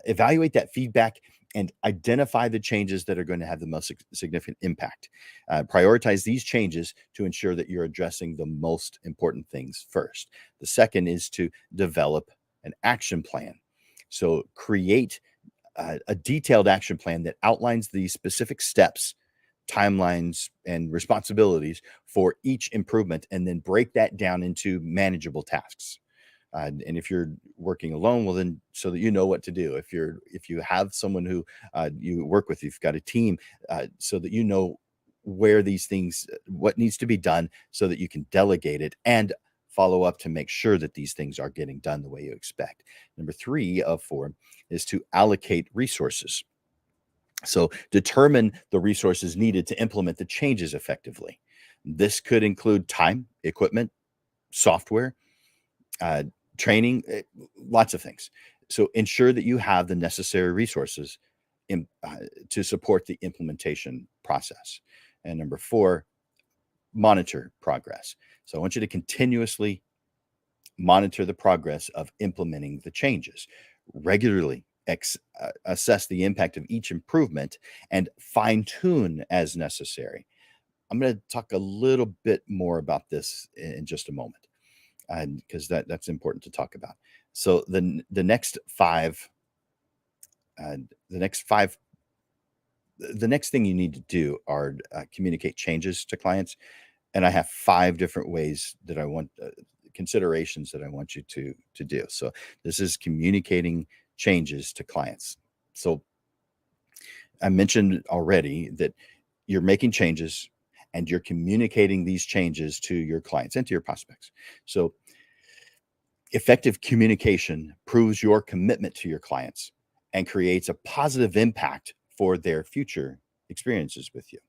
evaluate that feedback and identify the changes that are going to have the most significant impact. Prioritize these changes to ensure that you're addressing the most important things first. The second is to develop an action plan. So create a detailed action plan that outlines the specific steps, timelines, and responsibilities for each improvement, and then break that down into manageable tasks. And if you're working alone, well, then so that you know what to do. If you have someone who you work with, you've got a team, so that you know where these things, what needs to be done, so that you can delegate it and follow up to make sure that these things are getting done the way you expect. Number 3 of 4 is to allocate resources. So determine the resources needed to implement the changes effectively. This could include time, equipment, software, training, lots of things. So ensure that you have the necessary resources to support the implementation process. And number 4, monitor progress. So I want you to continuously monitor the progress of implementing the changes. Regularly assess the impact of each improvement and fine tune as necessary. I'm going to talk a little bit more about this in just a moment, because that's important to talk about. So the next 5, the next 5, the next thing you need to do are communicate changes to clients, and I have 5 different ways that I want considerations that I want you to do. So this is communicating changes to clients. So I mentioned already that you're making changes and you're communicating these changes to your clients and to your prospects. So effective communication proves your commitment to your clients and creates a positive impact for their future experiences with you.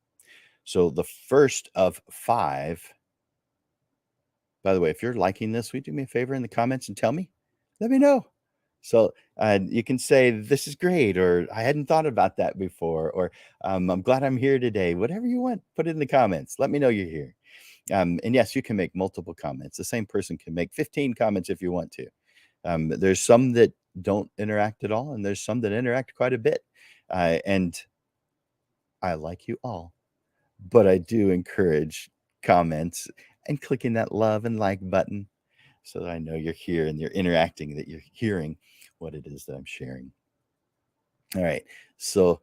So the first of 5, by the way, if you're liking this, will you do me a favor in the comments and tell me? Let me know. So you can say, "This is great," or "I hadn't thought about that before," or "I'm glad I'm here today." Whatever you want, put it in the comments. Let me know you're here. And yes, you can make multiple comments. The same person can make 15 comments if you want to. There's some that don't interact at all, and there's some that interact quite a bit. And I like you all, but I do encourage comments and clicking that love and like button so that I know you're here and you're interacting, that you're hearing what it is that I'm sharing. All right. So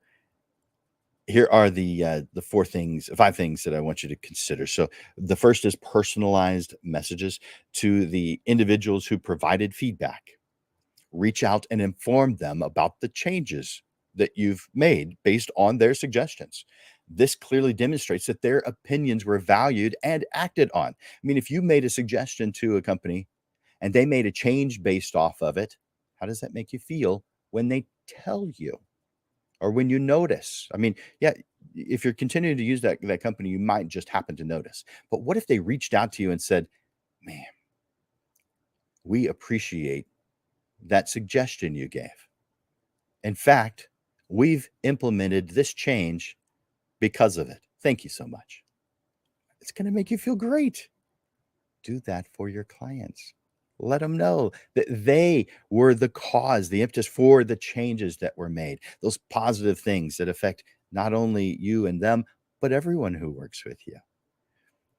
here are the 5 things that I want you to consider. So the first is personalized messages to the individuals who provided feedback. Reach out and inform them about the changes that you've made based on their suggestions. This clearly demonstrates that their opinions were valued and acted on. I mean, if you made a suggestion to a company and they made a change based off of it, how does that make you feel when they tell you or when you notice? I mean, yeah, if you're continuing to use that company, you might just happen to notice. But what if they reached out to you and said, "Man, we appreciate that suggestion you gave. In fact, we've implemented this change because of it. Thank you so much." It's going to make you feel great. Do that for your clients. Let them know that they were the cause, the impetus for the changes that were made, those positive things that affect not only you and them, but everyone who works with you.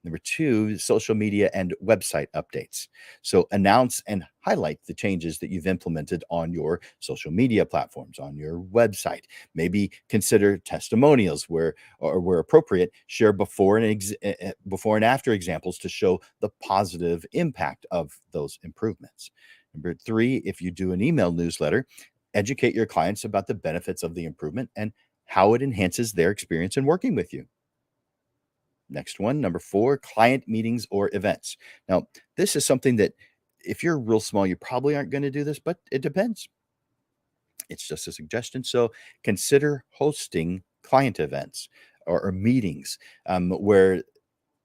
Number 2, social media and website updates. So announce and highlight the changes that you've implemented on your social media platforms, on your website. Maybe consider testimonials where appropriate, share before and after examples to show the positive impact of those improvements. Number 3, if you do an email newsletter, educate your clients about the benefits of the improvement and how it enhances their experience in working with you. Next one, number 4, client meetings or events. Now, this is something that if you're real small, you probably aren't going to do this, but it depends. It's just a suggestion. So consider hosting client events or meetings where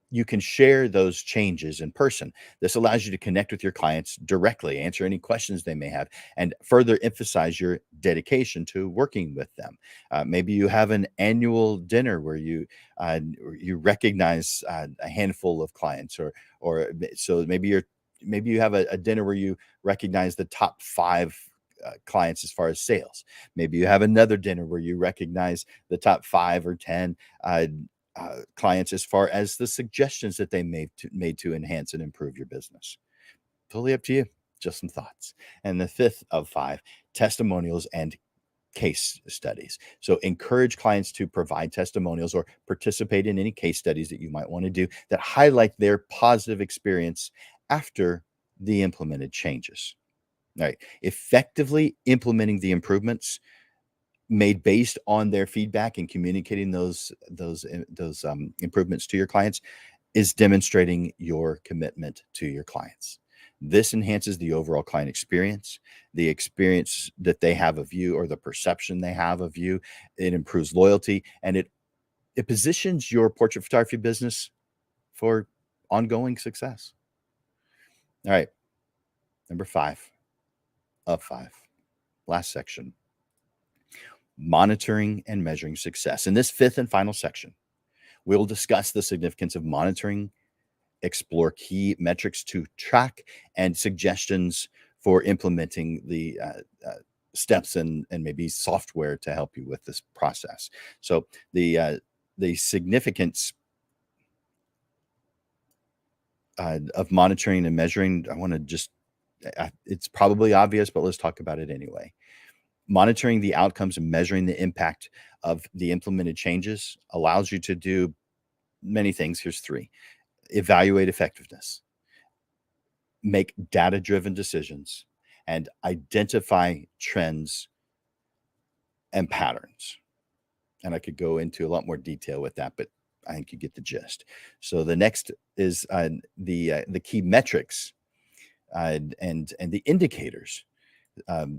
you can share those changes in person. This allows you to connect with your clients directly, answer any questions they may have, and further emphasize your dedication to working with them. Maybe you have an annual dinner where you recognize a handful of clients, or so maybe you have a dinner where you recognize the top 5 clients as far as sales. Maybe you have another dinner where you recognize the top 5 or 10 clients as far as the suggestions that they made to enhance and improve your business. Totally up to you. Just some thoughts. And the 5th of 5, testimonials and case studies. So encourage clients to provide testimonials or participate in any case studies that you might want to do that highlight their positive experience after the implemented changes. All right. Effectively implementing the improvements made based on their feedback and communicating those improvements to your clients is demonstrating your commitment to your clients. This enhances the overall client experience, the experience that they have of you or the perception they have of you. It improves loyalty, and it positions your portrait photography business for ongoing success. All right. Number 5 of 5, last section, monitoring and measuring success. In this 5th and final section, we'll discuss the significance of monitoring, explore key metrics to track, and suggestions for implementing the steps and maybe software to help you with this process. So the significance of monitoring and measuring, I want to just, it's probably obvious, but let's talk about it anyway. Monitoring the outcomes and measuring the impact of the implemented changes allows you to do many things. Here's 3. Evaluate effectiveness, make data-driven decisions, and identify trends and patterns. And I could go into a lot more detail with that, but I think you get the gist. So the next is the key metrics and the indicators.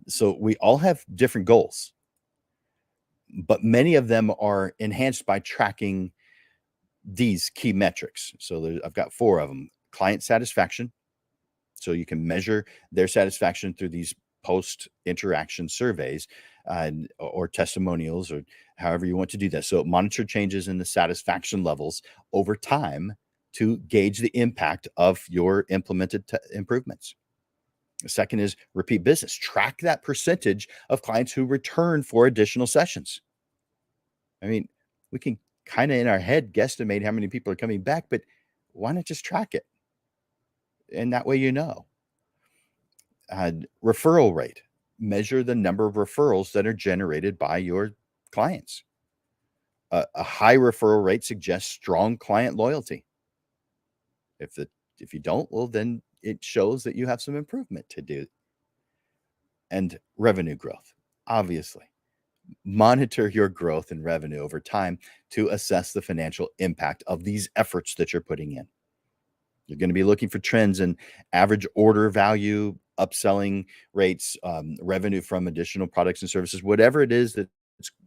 So we all have different goals, but many of them are enhanced by tracking these key metrics. So I've got 4 of them. Client satisfaction. So you can measure their satisfaction through these post-interaction surveys or testimonials, or however you want to do that. So monitor changes in the satisfaction levels over time to gauge the impact of your implemented improvements. The second is repeat business. Track that percentage of clients who return for additional sessions. I mean, we can kind of in our head guesstimate how many people are coming back, but why not just track it? And that way you know. Referral rate. Measure the number of referrals that are generated by your clients. A high referral rate suggests strong client loyalty. If you don't, well, then it shows that you have some improvement to do. And revenue growth, obviously. Monitor your growth in revenue over time to assess the financial impact of these efforts that you're putting in. You're going to be looking for trends in average order value, upselling rates, revenue from additional products and services, whatever it is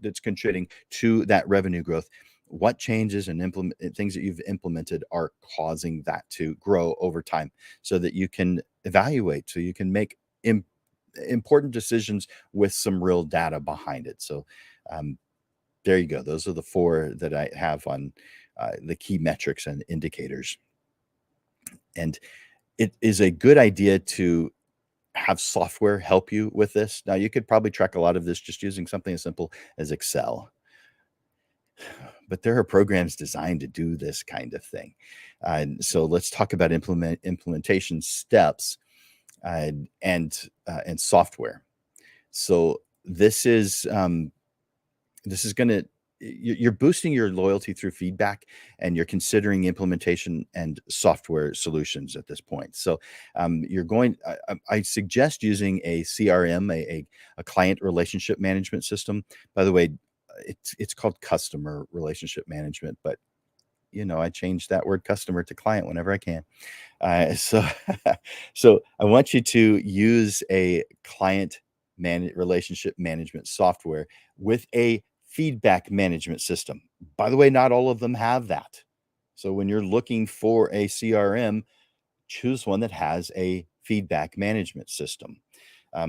that's contributing to that revenue growth. What changes and things that you've implemented are causing that to grow over time, so that you can evaluate, so you can make important decisions with some real data behind it. So there you go. Those are the 4 that I have on the key metrics and indicators. And it is a good idea to have software help you with this. Now, you could probably track a lot of this just using something as simple as Excel, but there are programs designed to do this kind of thing. So let's talk about implementation steps and software. So this is going to, you're boosting your loyalty through feedback, and you're considering implementation and software solutions at this point. So I suggest using a CRM, a client relationship management system. By the way, it's called customer relationship management, but I change that word customer to client whenever I can. So I want you to use a client relationship management software with a feedback management system. By the way, not all of them have that. So when you're looking for a CRM, choose one that has a feedback management system. A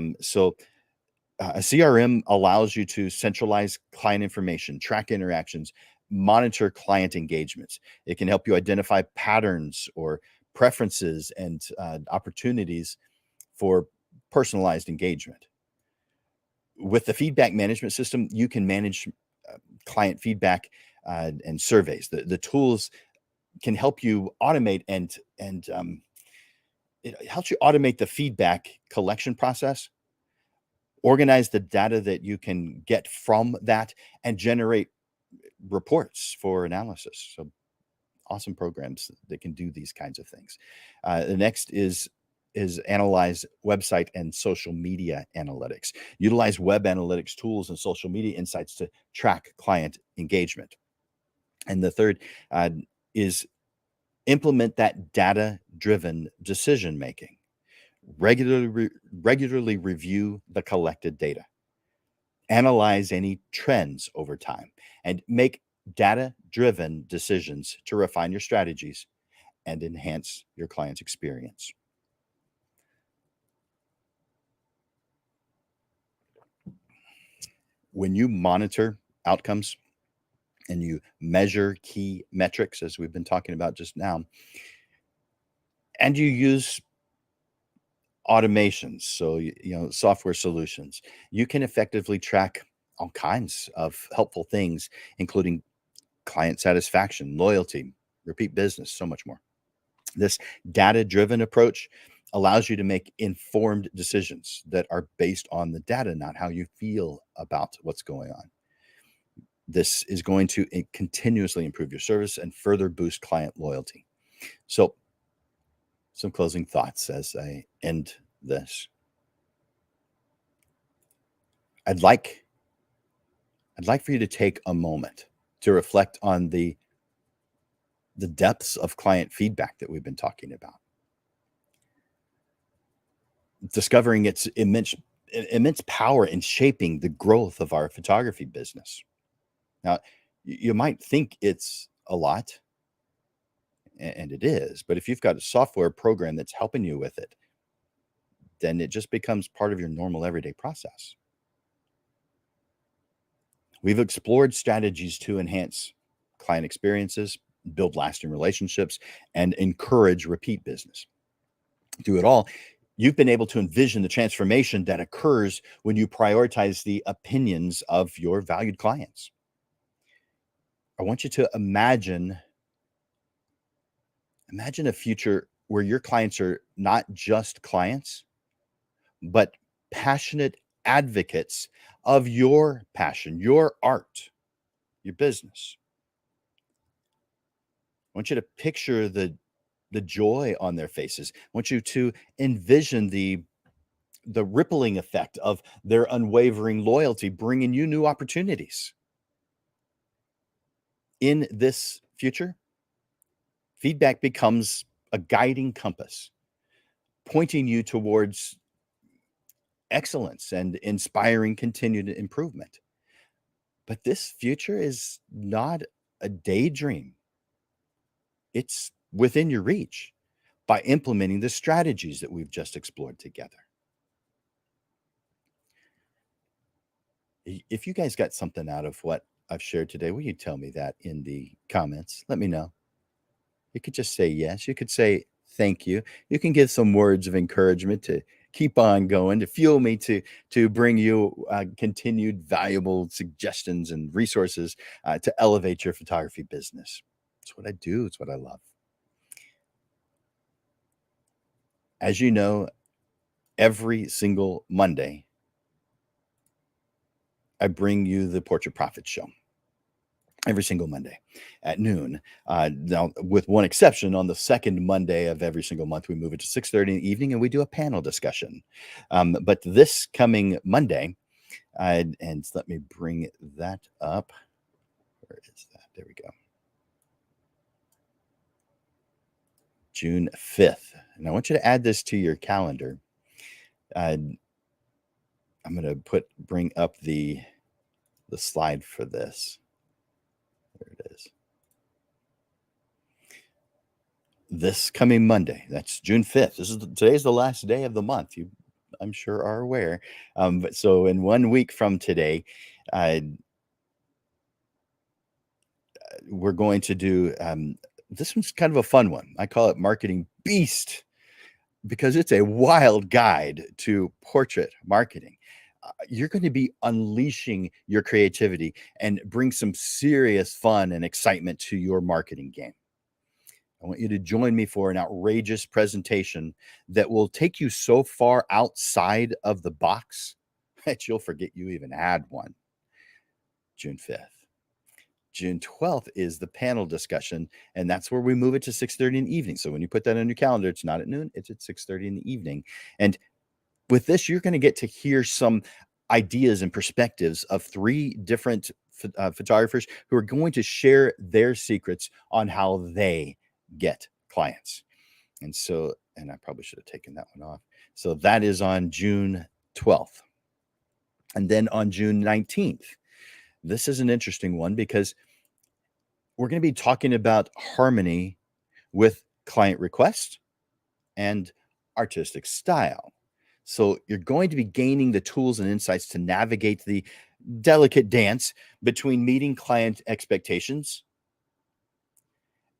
CRM allows you to centralize client information, track interactions, monitor client engagements. It can help you identify patterns or preferences and opportunities for personalized engagement. With the feedback management system, you can manage client feedback and surveys. The tools can help you automate and it helps you automate the feedback collection process, organize the data that you can get from that, and generate reports for analysis. So awesome programs that can do these kinds of things. The next is analyze website and social media analytics. Utilize web analytics tools and social media insights to track client engagement. And the third is implement that data-driven decision making. Regularly review the collected data. Analyze any trends over time, and make data-driven decisions to refine your strategies and enhance your client's experience. When you monitor outcomes and you measure key metrics, as we've been talking about just now, and you use automations, so software solutions, you can effectively track all kinds of helpful things, including client satisfaction, loyalty, repeat business, so much more. This data-driven approach allows you to make informed decisions that are based on the data, not how you feel about what's going on. This is going to continuously improve your service and further boost client loyalty. So, some closing thoughts as I end this. I'd like for you to take a moment to reflect on the depths of client feedback that we've been talking about. Discovering its immense power in shaping the growth of our photography business. Now, you might think it's a lot, and it is, but if you've got a software program that's helping you with it, then it just becomes part of your normal everyday process. We've explored strategies to enhance client experiences, build lasting relationships, and encourage repeat business. Through it all, you've been able to envision the transformation that occurs when you prioritize the opinions of your valued clients. I want you to imagine a future where your clients are not just clients, but passionate advocates of your passion, your art, your business. I want you to picture the joy on their faces. I want you to envision the rippling effect of their unwavering loyalty, bringing you new opportunities. In this future, feedback becomes a guiding compass, pointing you towards excellence and inspiring continued improvement. But this future is not a daydream. It's within your reach by implementing the strategies that we've just explored together. If you guys got something out of what I've shared today, will you tell me that in the comments? Let me know. You could just say yes. You could say thank you. You can give some words of encouragement to keep on going, to fuel me to bring you continued valuable suggestions and resources to elevate your photography business. It's what I do. It's what I love. As you know, every single Monday, I bring you the Portrait Profit Show. Every single Monday at noon. Now, with one exception, on the second Monday of every single month, we move it to 6:30 in the evening and we do a panel discussion. But this coming Monday, and let me bring that up. Where is that? There we go. June 5th. And I want you to add this to your calendar. I'm going to bring up the slide for this. There it is. This coming Monday, that's June 5th. Today's the last day of the month. You, I'm sure, are aware. But so in 1 week from today, we're going to do this one's kind of a fun one. I call it Marketing Beast because it's a wild guide to portrait marketing. You're going to be unleashing your creativity and bring some serious fun and excitement to your marketing game. I want you to join me for an outrageous presentation that will take you so far outside of the box that you'll forget you even had one. June 5th. June 12th is the panel discussion, and that's where we move it to 6:30 in the evening. So when you put that on your calendar, it's not at noon, it's at 6:30 in the evening. And with this, you're going to get to hear some ideas and perspectives of 3 different photographers who are going to share their secrets on how they get clients. And so, and I probably should have taken that one off. So that is on June 12th. And then on June 19th, this is an interesting one because we're going to be talking about harmony with client request and artistic style. So you're going to be gaining the tools and insights to navigate the delicate dance between meeting client expectations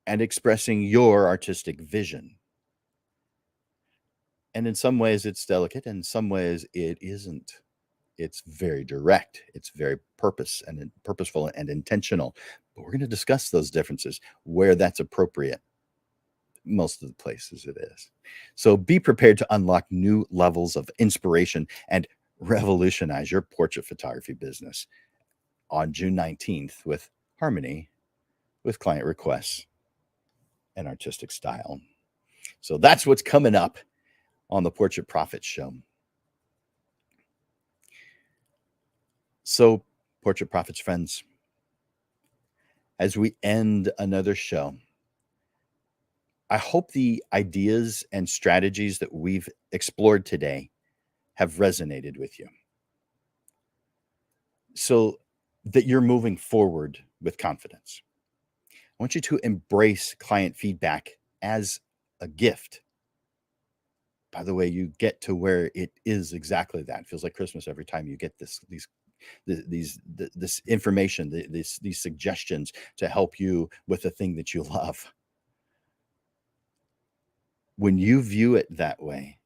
and expressing your artistic vision. And in some ways it's delicate, and in some ways it isn't. It's very direct. It's very purposeful and intentional. But we're going to discuss those differences where that's appropriate. Most of the places it is. So be prepared to unlock new levels of inspiration and revolutionize your portrait photography business on June 19th with harmony, with client requests, and artistic style. So that's what's coming up on the Portrait Profits Show. So, Portrait Profits friends, as we end another show, I hope the ideas and strategies that we've explored today have resonated with you, so that you're moving forward with confidence. I want you to embrace client feedback as a gift. By the way, you get to where it is exactly that. It feels like Christmas every time you get this information, these suggestions to help you with the thing that you love. When you view it that way,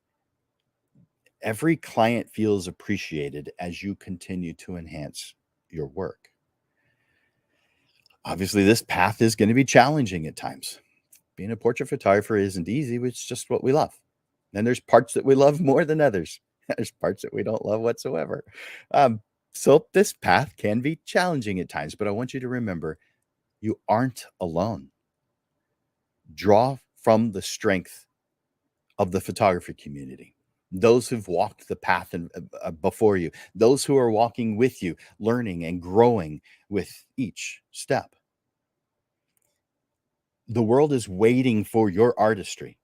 every client feels appreciated as you continue to enhance your work. Obviously, this path is going to be challenging at times. Being a portrait photographer isn't easy, it's just what we love. And there's parts that we love more than others. There's parts that we don't love whatsoever. So this path can be challenging at times, but I want you to remember, you aren't alone. Draw from the strength of the photography community, those who've walked the path before you, those who are walking with you, learning and growing with each step. The world is waiting for your artistry,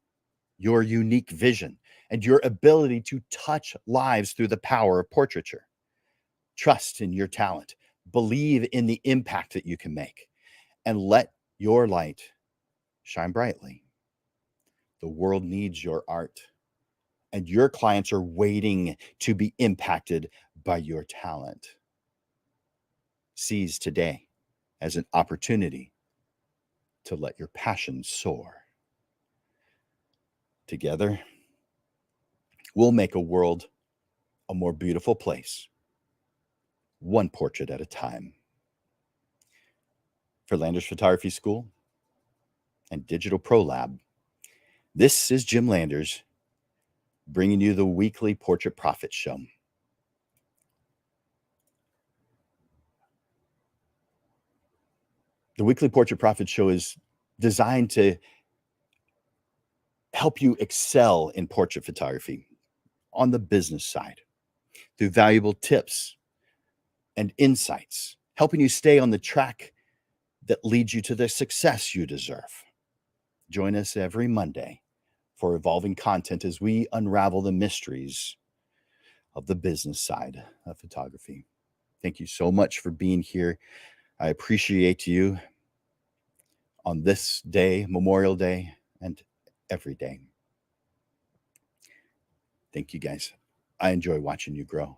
your unique vision, and your ability to touch lives through the power of portraiture. Trust in your talent, believe in the impact that you can make, and let your light shine brightly. The world needs your art, and your clients are waiting to be impacted by your talent. Seize today as an opportunity to let your passion soar. Together, we'll make a world a more beautiful place, one portrait at a time. For Landers Photography School and Digital Pro Lab, this is Jim Landers bringing you the weekly Portrait Profits Show. The weekly Portrait Profits Show is designed to help you excel in portrait photography on the business side through valuable tips and insights, helping you stay on the track that leads you to the success you deserve. Join us every Monday for evolving content as we unravel the mysteries of the business side of photography. Thank you so much for being here. I appreciate you on this day, Memorial Day, and every day. Thank you, guys. I enjoy watching you grow.